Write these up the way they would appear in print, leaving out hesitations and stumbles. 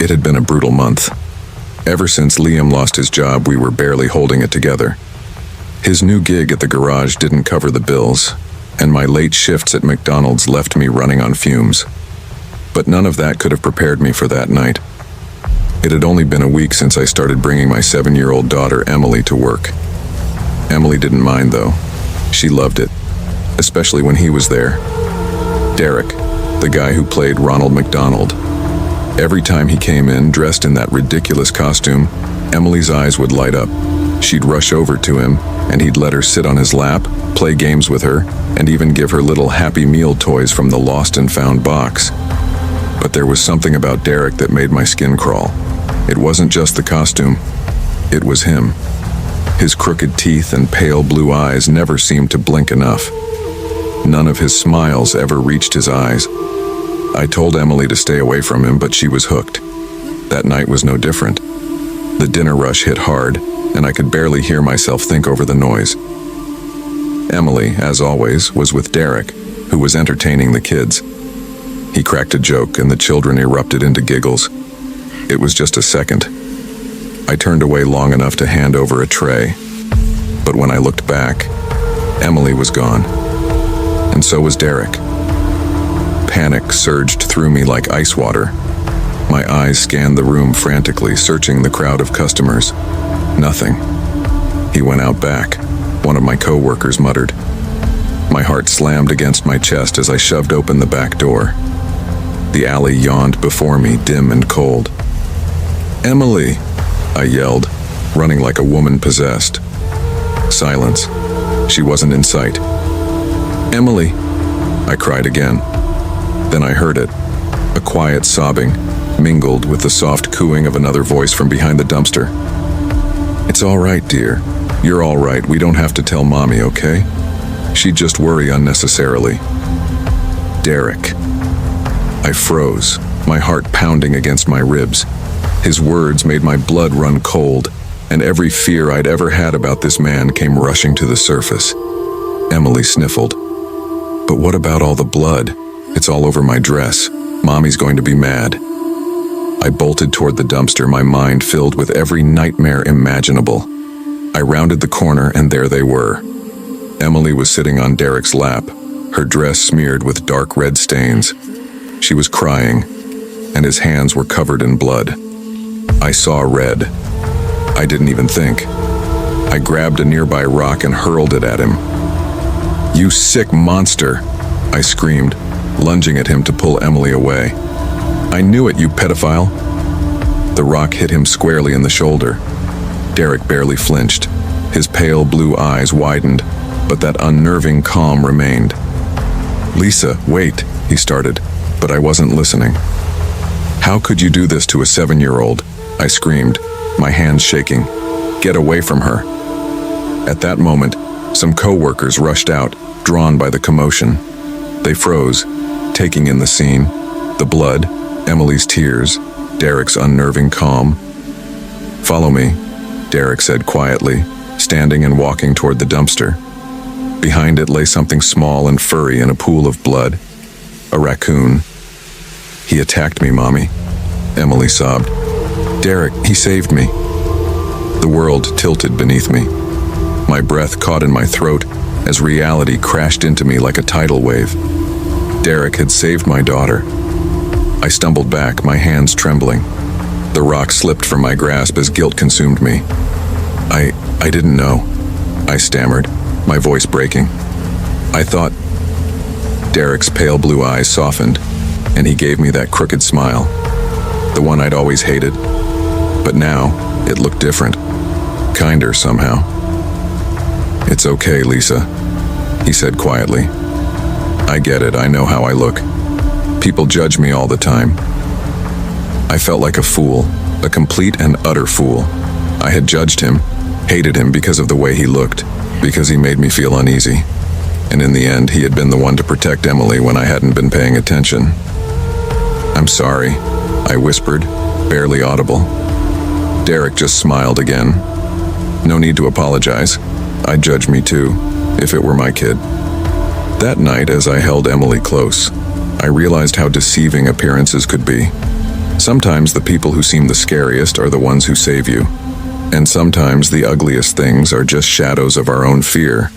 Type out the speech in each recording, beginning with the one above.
It had been a brutal month. Ever since Liam lost his job, we were barely holding it together. His new gig at the garage didn't cover the bills, and my late shifts at McDonald's left me running on fumes. But none of that could have prepared me for that night. It had only been a week since I started bringing my 7-year-old daughter Emily to work. Emily didn't mind though. She loved it, especially when he was there. Derek, the guy who played Ronald McDonald. Every time he came in dressed in that ridiculous costume, Emily's eyes would light up. She'd rush over to him, and he'd let her sit on his lap, play games with her, and even give her little Happy Meal toys from the lost and found box. But there was something about Derek that made my skin crawl. It wasn't just the costume, it was him. His crooked teeth and pale blue eyes never seemed to blink enough. None of his smiles ever reached his eyes. I told Emily to stay away from him, but she was hooked. That night was no different. The dinner rush hit hard, and I could barely hear myself think over the noise. Emily, as always, was with Derek, who was entertaining the kids. He cracked a joke, and the children erupted into giggles. It was just a second. I turned away long enough to hand over a tray, but when I looked back, Emily was gone, and so was Derek. Panic surged through me like ice water. My eyes scanned the room frantically, searching the crowd of customers. Nothing. He went out back, one of my co-workers muttered. My heart slammed against my chest as I shoved open the back door. The alley yawned before me, dim and cold. "Emily!" I yelled, running like a woman possessed. Silence. She wasn't in sight. "Emily!" I cried again. Then I heard it, a quiet sobbing, mingled with the soft cooing of another voice from behind the dumpster. "It's all right, dear. You're all right. We don't have to tell Mommy, okay? She'd just worry unnecessarily." Derek. I froze, my heart pounding against my ribs. His words made my blood run cold, and every fear I'd ever had about this man came rushing to the surface. Emily sniffled. "But what about all the blood? It's all over my dress. Mommy's going to be mad." I bolted toward the dumpster, my mind filled with every nightmare imaginable. I rounded the corner, and there they were. Emily was sitting on Derek's lap, her dress smeared with dark red stains. She was crying, and his hands were covered in blood. I saw red. I didn't even think. I grabbed a nearby rock and hurled it at him. "You sick monster!" I screamed, lunging at him to pull Emily away. "I knew it, you pedophile!" The rock hit him squarely in the shoulder. Derek barely flinched. His pale blue eyes widened, but that unnerving calm remained. "Lisa, wait," he started, but I wasn't listening. "How could you do this to a 7-year-old? I screamed, my hands shaking. "Get away from her." At that moment, some co-workers rushed out, drawn by the commotion. They froze, taking in the scene, the blood, Emily's tears, Derek's unnerving calm. "Follow me," Derek said quietly, standing and walking toward the dumpster. Behind it lay something small and furry in a pool of blood. A raccoon. "He attacked me, Mommy," Emily sobbed. "Derek, he saved me." The world tilted beneath me. My breath caught in my throat as reality crashed into me like a tidal wave. Derek had saved my daughter. I stumbled back, my hands trembling. The rock slipped from my grasp as guilt consumed me. I didn't know," I stammered, my voice breaking. "I thought..." Derek's pale blue eyes softened, and he gave me that crooked smile, the one I'd always hated. But now, it looked different, kinder somehow. "It's okay, Lisa," he said quietly. "I get it, I know how I look. People judge me all the time." I felt like a fool, a complete and utter fool. I had judged him, hated him because of the way he looked, because he made me feel uneasy. And in the end, he had been the one to protect Emily when I hadn't been paying attention. "I'm sorry," I whispered, barely audible. Derek just smiled again. "No need to apologize. I'd judge me too, if it were my kid." That night, as I held Emily close, I realized how deceiving appearances could be. Sometimes the people who seem the scariest are the ones who save you. And sometimes the ugliest things are just shadows of our own fear.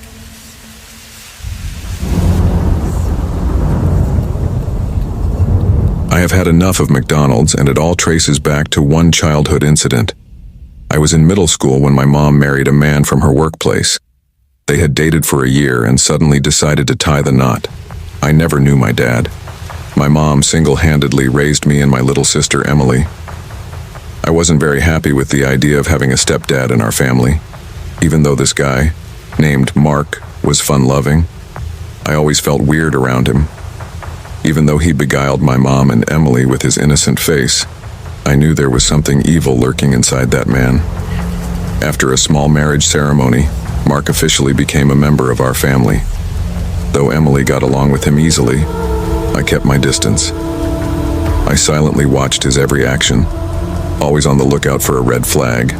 I have had enough of McDonald's, and it all traces back to one childhood incident. I was in middle school when my mom married a man from her workplace. They had dated for a year and suddenly decided to tie the knot. I never knew my dad. My mom single-handedly raised me and my little sister Emily. I wasn't very happy with the idea of having a stepdad in our family. Even though this guy, named Mark, was fun-loving, I always felt weird around him. Even though he beguiled my mom and Emily with his innocent face, I knew there was something evil lurking inside that man. After a small marriage ceremony, Mark officially became a member of our family. Though Emily got along with him easily, I kept my distance. I silently watched his every action, always on the lookout for a red flag.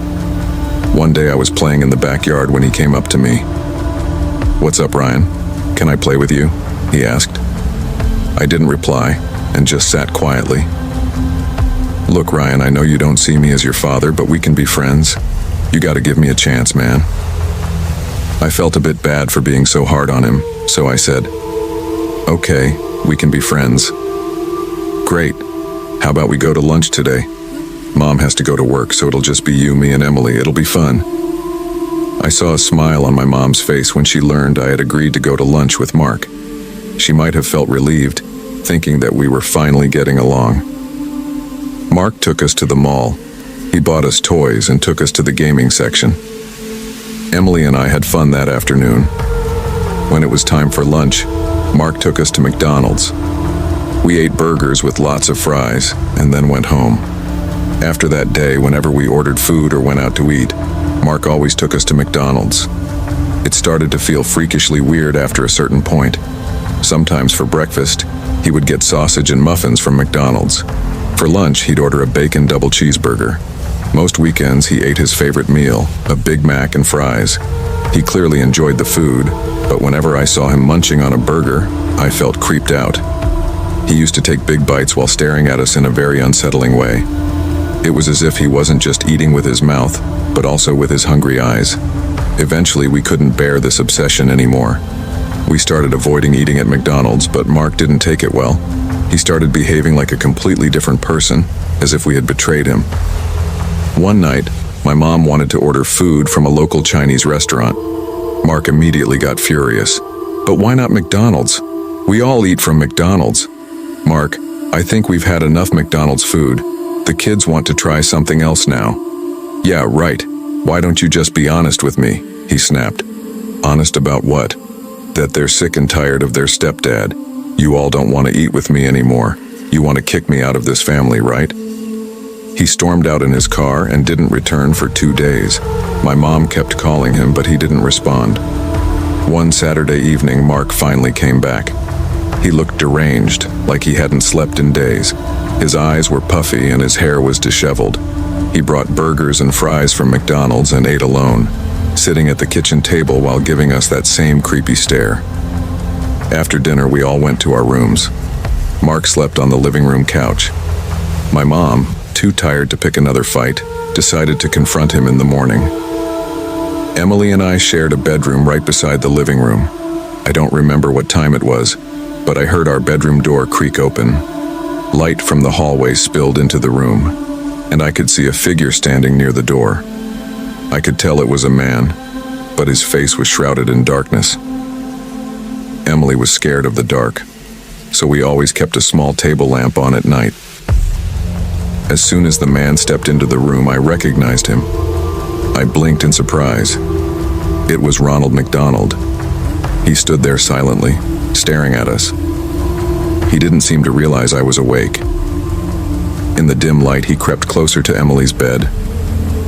One day I was playing in the backyard when he came up to me. "What's up, Ryan? Can I play with you?" he asked. I didn't reply and just sat quietly. "Look, Ryan, I know you don't see me as your father, but we can be friends. You gotta give me a chance, man." I felt a bit bad for being so hard on him, so I said, "Okay, we can be friends." "Great. How about we go to lunch today? Mom has to go to work, so it'll just be you, me, and Emily. It'll be fun." I saw a smile on my mom's face when she learned I had agreed to go to lunch with Mark. She might have felt relieved, thinking that we were finally getting along. Mark took us to the mall. He bought us toys and took us to the gaming section. Emily and I had fun that afternoon. When it was time for lunch, Mark took us to McDonald's. We ate burgers with lots of fries and then went home. After that day, whenever we ordered food or went out to eat, Mark always took us to McDonald's. It started to feel freakishly weird after a certain point. Sometimes for breakfast, he would get sausage and muffins from McDonald's. For lunch, he'd order a bacon double cheeseburger. Most weekends, he ate his favorite meal, a Big Mac and fries. He clearly enjoyed the food, but whenever I saw him munching on a burger, I felt creeped out. He used to take big bites while staring at us in a very unsettling way. It was as if he wasn't just eating with his mouth, but also with his hungry eyes. Eventually, we couldn't bear this obsession anymore. We started avoiding eating at McDonald's, but Mark didn't take it well. He started behaving like a completely different person, as if we had betrayed him. One night, my mom wanted to order food from a local Chinese restaurant. Mark immediately got furious. "But why not McDonald's? We all eat from McDonald's." "Mark, I think we've had enough McDonald's food. The kids want to try something else now." "Yeah, right. Why don't you just be honest with me?" he snapped. "Honest about what?" "That they're sick and tired of their stepdad. You all don't want to eat with me anymore. You want to kick me out of this family, right?" He stormed out in his car and didn't return for 2 days. My mom kept calling him, but he didn't respond. One Saturday evening, Mark finally came back. He looked deranged, like he hadn't slept in days. His eyes were puffy and his hair was disheveled. He brought burgers and fries from McDonald's and ate alone, sitting at the kitchen table while giving us that same creepy stare. After dinner, we all went to our rooms. Mark slept on the living room couch. My mom, too tired to pick another fight, decided to confront him in the morning. Emily and I shared a bedroom right beside the living room. I don't remember what time it was, but I heard our bedroom door creak open. Light from the hallway spilled into the room, and I could see a figure standing near the door. I could tell it was a man, but his face was shrouded in darkness. Emily was scared of the dark, so we always kept a small table lamp on at night. As soon as the man stepped into the room, I recognized him. I blinked in surprise. It was Ronald McDonald. He stood there silently, staring at us. He didn't seem to realize I was awake. In the dim light, he crept closer to Emily's bed.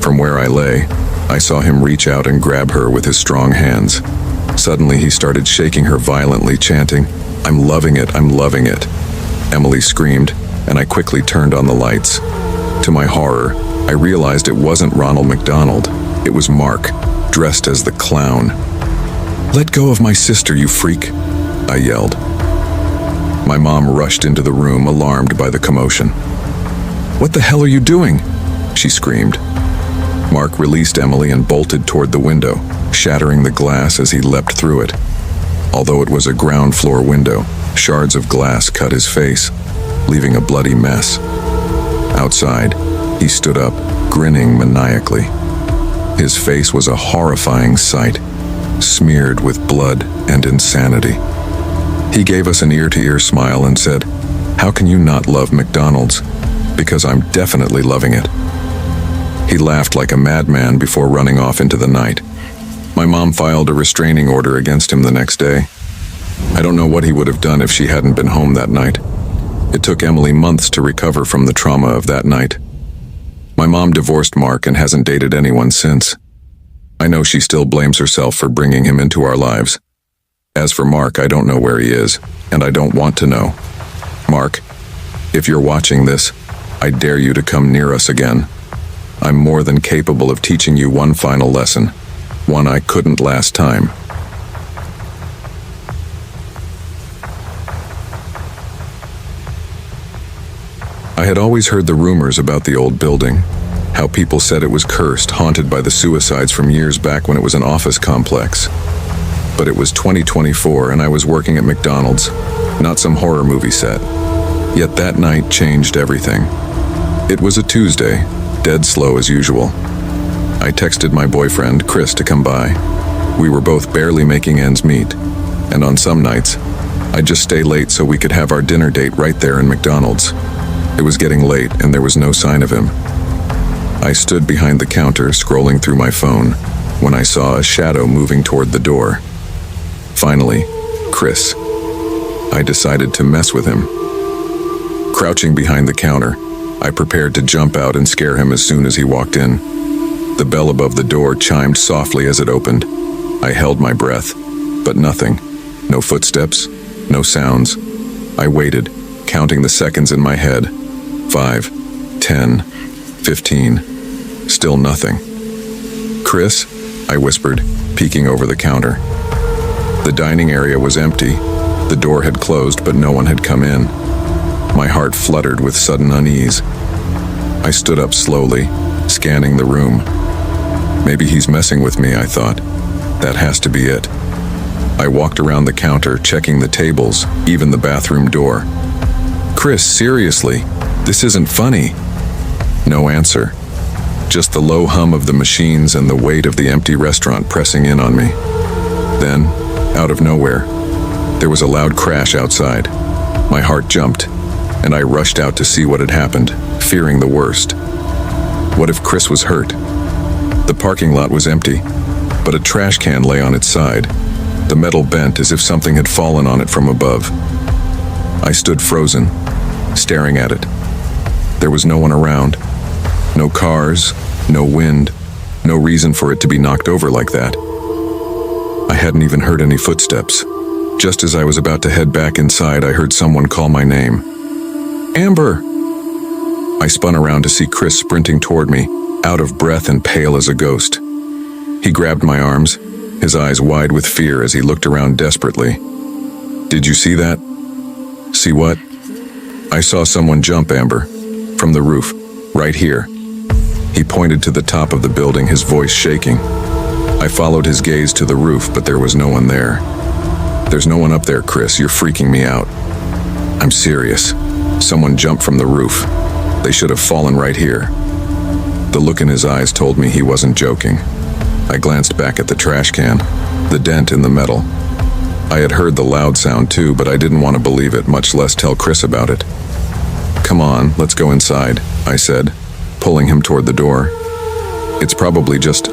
From where I lay, I saw him reach out and grab her with his strong hands. Suddenly, he started shaking her violently, chanting, "I'm loving it, I'm loving it." Emily screamed, and I quickly turned on the lights. To my horror, I realized it wasn't Ronald McDonald. It was Mark, dressed as the clown. "Let go of my sister, you freak," I yelled. My mom rushed into the room, alarmed by the commotion. "What the hell are you doing?" she screamed. Mark released Emily and bolted toward the window, shattering the glass as he leapt through it. Although it was a ground floor window, shards of glass cut his face, leaving a bloody mess. Outside, he stood up, grinning maniacally. His face was a horrifying sight, smeared with blood and insanity. He gave us an ear-to-ear smile and said, "How can you not love McDonald's? Because I'm definitely loving it." He laughed like a madman before running off into the night. My mom filed a restraining order against him the next day. I don't know what he would have done if she hadn't been home that night. It took Emily months to recover from the trauma of that night. My mom divorced Mark and hasn't dated anyone since. I know she still blames herself for bringing him into our lives. As for Mark, I don't know where he is, and I don't want to know. Mark, if you're watching this, I dare you to come near us again. I'm more than capable of teaching you one final lesson, one I couldn't last time. I had always heard the rumors about the old building, how people said it was cursed, haunted by the suicides from years back when it was an office complex. But it was 2024 and I was working at McDonald's, not some horror movie set. Yet that night changed everything. It was a Tuesday, dead slow as usual. I texted my boyfriend, Chris, to come by. We were both barely making ends meet, and on some nights, I'd just stay late so we could have our dinner date right there in McDonald's. It was getting late and there was no sign of him. I stood behind the counter scrolling through my phone when I saw a shadow moving toward the door. Finally, Chris. I decided to mess with him. Crouching behind the counter, I prepared to jump out and scare him as soon as he walked in. The bell above the door chimed softly as it opened. I held my breath, but nothing. No footsteps, no sounds. I waited, counting the seconds in my head. 5, 10, 15. Still nothing. "Chris?" I whispered, peeking over the counter. The dining area was empty. The door had closed, but no one had come in. My heart fluttered with sudden unease. I stood up slowly, scanning the room. Maybe he's messing with me, I thought. That has to be it. I walked around the counter, checking the tables, even the bathroom door. "Chris, seriously, this isn't funny." No answer. Just the low hum of the machines and the weight of the empty restaurant pressing in on me. Then, out of nowhere, there was a loud crash outside. My heart jumped, and I rushed out to see what had happened, fearing the worst. What if Chris was hurt? The parking lot was empty, but a trash can lay on its side. The metal bent as if something had fallen on it from above. I stood frozen, staring at it. There was no one around. No cars, no wind, no reason for it to be knocked over like that. I hadn't even heard any footsteps. Just as I was about to head back inside, I heard someone call my name. "Amber!" I spun around to see Chris sprinting toward me, out of breath and pale as a ghost. He grabbed my arms, his eyes wide with fear as he looked around desperately. "Did you see that?" "See what?" "I saw someone jump, Amber. From the roof. Right here." He pointed to the top of the building, his voice shaking. I followed his gaze to the roof, but there was no one there. "There's no one up there, Chris. You're freaking me out." "I'm serious. Someone jumped from the roof. They should have fallen right here." The look in his eyes told me he wasn't joking. I glanced back at the trash can, the dent in the metal. I had heard the loud sound too, but I didn't want to believe it, much less tell Chris about it. "Come on, let's go inside," I said, pulling him toward the door. "It's probably just..."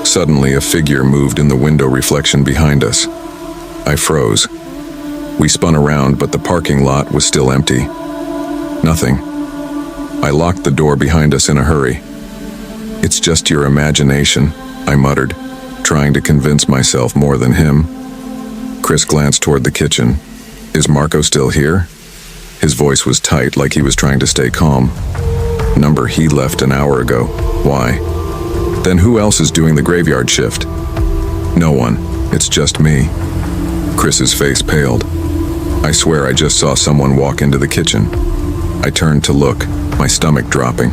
Suddenly, a figure moved in the window reflection behind us. I froze. We spun around, but the parking lot was still empty. Nothing. I locked the door behind us in a hurry. "It's just your imagination," I muttered, trying to convince myself more than him. Chris glanced toward the kitchen. "Is Marco still here?" His voice was tight, like he was trying to stay calm. "Number, he left an hour ago. Why?" "Then who else is doing the graveyard shift?" "No one. It's just me." Chris's face paled. "I swear I just saw someone walk into the kitchen." I turned to look. my stomach dropping.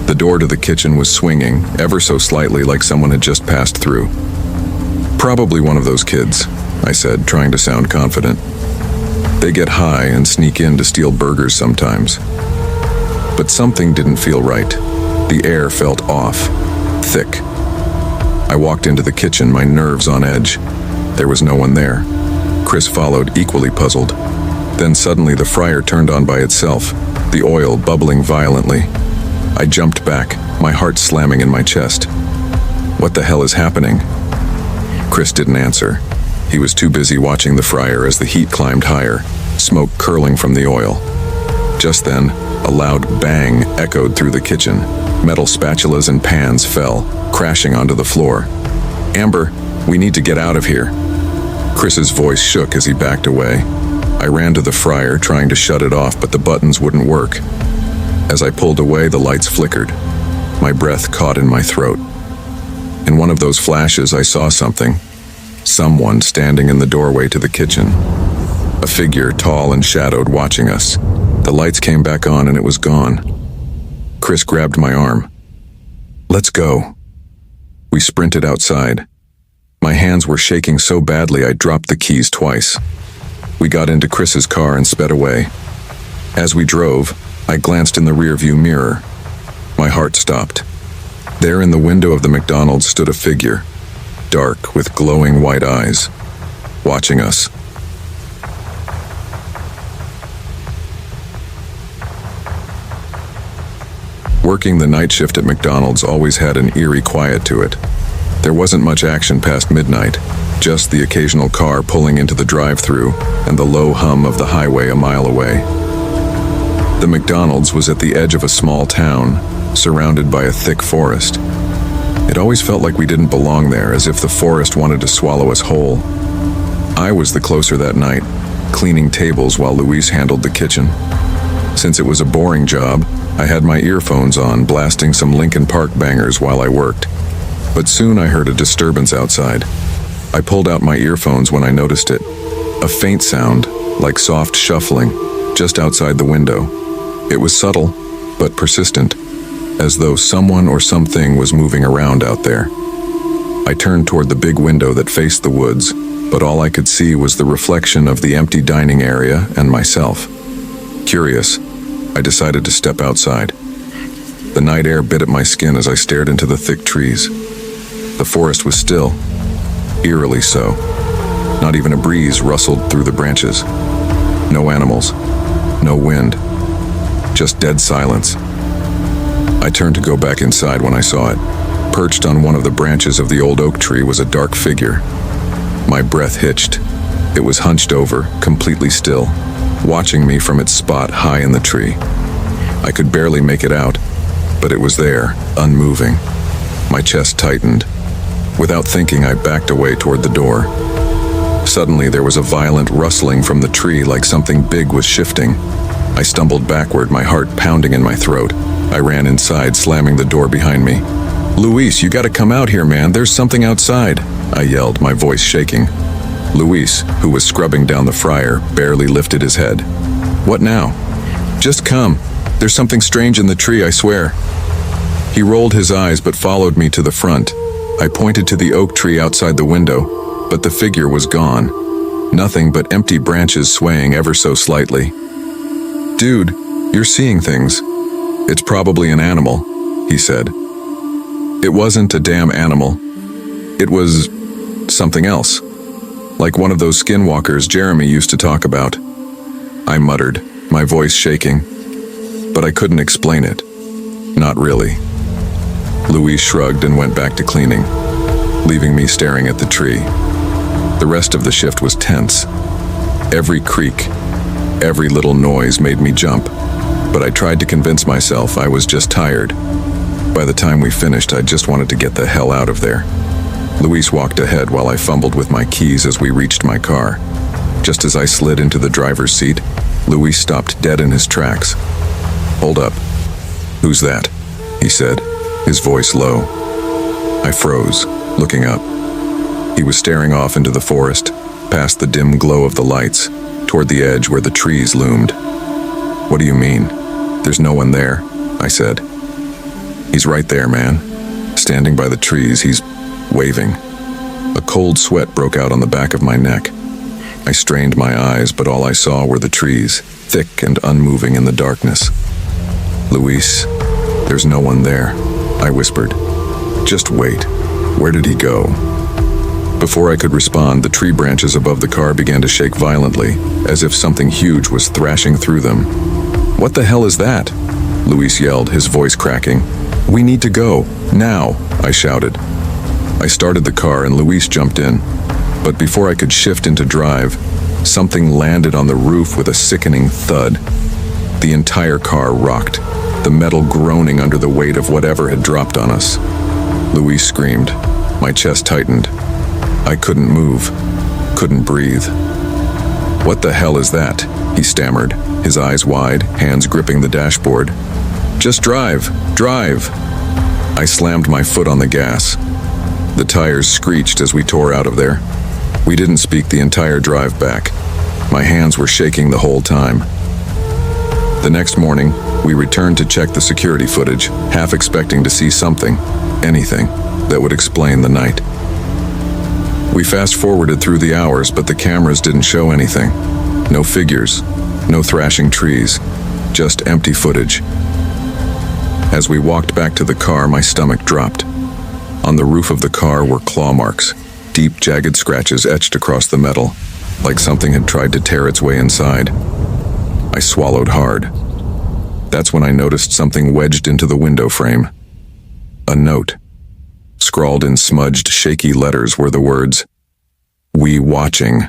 The door to the kitchen was swinging, ever so slightly, like someone had just passed through. "Probably one of those kids," I said, trying to sound confident. "They get high and sneak in to steal burgers sometimes." But something didn't feel right. The air felt off, thick. I walked into the kitchen, my nerves on edge. There was no one there. Chris followed, equally puzzled. Then suddenly the fryer turned on by itself, the oil bubbling violently. I jumped back, my heart slamming in my chest. What the hell is happening? Chris didn't answer. He was too busy watching the fryer as the heat climbed higher, smoke curling from the oil. Just then, a loud bang echoed through the kitchen. Metal spatulas and pans fell, crashing onto the floor. "Amber, we need to get out of here." Chris's voice shook as he backed away. I ran to the fryer, trying to shut it off, but the buttons wouldn't work. As I pulled away, the lights flickered. My breath caught in my throat. In one of those flashes, I saw something. Someone standing in the doorway to the kitchen. A figure, tall and shadowed, watching us. The lights came back on and it was gone. Chris grabbed my arm. "Let's go." We sprinted outside. My hands were shaking so badly I dropped the keys twice. We got into Chris's car and sped away. As we drove, I glanced in the rearview mirror. My heart stopped. There in the window of the McDonald's stood a figure, dark with glowing white eyes, watching us. Working the night shift at McDonald's always had an eerie quiet to it. There wasn't much action past midnight, just the occasional car pulling into the drive-thru and the low hum of the highway a mile away. The McDonald's was at the edge of a small town, surrounded by a thick forest. It always felt like we didn't belong there, as if the forest wanted to swallow us whole. I was the closer that night, cleaning tables while Luis handled the kitchen. Since it was a boring job, I had my earphones on, blasting some Linkin Park bangers while I worked. But soon I heard a disturbance outside. I pulled out my earphones when I noticed it. A faint sound, like soft shuffling, just outside the window. It was subtle, but persistent, as though someone or something was moving around out there. I turned toward the big window that faced the woods, but all I could see was the reflection of the empty dining area and myself. Curious, I decided to step outside. The night air bit at my skin as I stared into the thick trees. The forest was still, eerily so. Not even a breeze rustled through the branches. No animals, no wind, just dead silence. I turned to go back inside when I saw it. Perched on one of the branches of the old oak tree was a dark figure. My breath hitched. It was hunched over, completely still, watching me from its spot high in the tree. I could barely make it out, but it was there, unmoving. My chest tightened. Without thinking, I backed away toward the door. Suddenly, there was a violent rustling from the tree, like something big was shifting. I stumbled backward, my heart pounding in my throat. I ran inside, slamming the door behind me. "Luis, you gotta come out here, man. There's something outside," I yelled, my voice shaking. Luis, who was scrubbing down the fryer, barely lifted his head. "What now?" "Just come. There's something strange in the tree, I swear." He rolled his eyes but followed me to the front. I pointed to the oak tree outside the window, but the figure was gone. Nothing but empty branches swaying ever so slightly. "Dude, you're seeing things. It's probably an animal," he said. It wasn't a damn animal. It was something else. Like one of those skinwalkers Jeremy used to talk about. I muttered, my voice shaking. But I couldn't explain it. Not really. Luis shrugged and went back to cleaning, leaving me staring at the tree. The rest of the shift was tense. Every creak, every little noise made me jump, but I tried to convince myself I was just tired. By the time we finished, I just wanted to get the hell out of there. Luis walked ahead while I fumbled with my keys as we reached my car. Just as I slid into the driver's seat, Luis stopped dead in his tracks. "Hold up. Who's that?" he said, his voice low. I froze, looking up. He was staring off into the forest, past the dim glow of the lights, toward the edge where the trees loomed. "What do you mean? There's no one there." I said. "He's right there, man. Standing by the trees, he's waving." A cold sweat broke out on the back of my neck. I strained my eyes, but all I saw were the trees, thick and unmoving in the darkness. "Luis, there's no one there," I whispered. "Just wait. Where did he go?" Before I could respond, the tree branches above the car began to shake violently, as if something huge was thrashing through them. "What the hell is that?" Luis yelled, his voice cracking. "We need to go. Now," I shouted. I started the car and Luis jumped in. But before I could shift into drive, something landed on the roof with a sickening thud. The entire car rocked, the metal groaning under the weight of whatever had dropped on us. Luis screamed. My chest tightened. I couldn't move, couldn't breathe. "What the hell is that?" he stammered, his eyes wide, hands gripping the dashboard. "Just drive, drive!" I slammed my foot on the gas. The tires screeched as we tore out of there. We didn't speak the entire drive back. My hands were shaking the whole time. The next morning, we returned to check the security footage, half expecting to see something, anything, that would explain the night. We fast-forwarded through the hours, but the cameras didn't show anything. No figures, no thrashing trees, just empty footage. As we walked back to the car, my stomach dropped. On the roof of the car were claw marks, deep, jagged scratches etched across the metal, like something had tried to tear its way inside. I swallowed hard. That's when I noticed something wedged into the window frame. A note. Scrawled in smudged, shaky letters were the words, "We watching."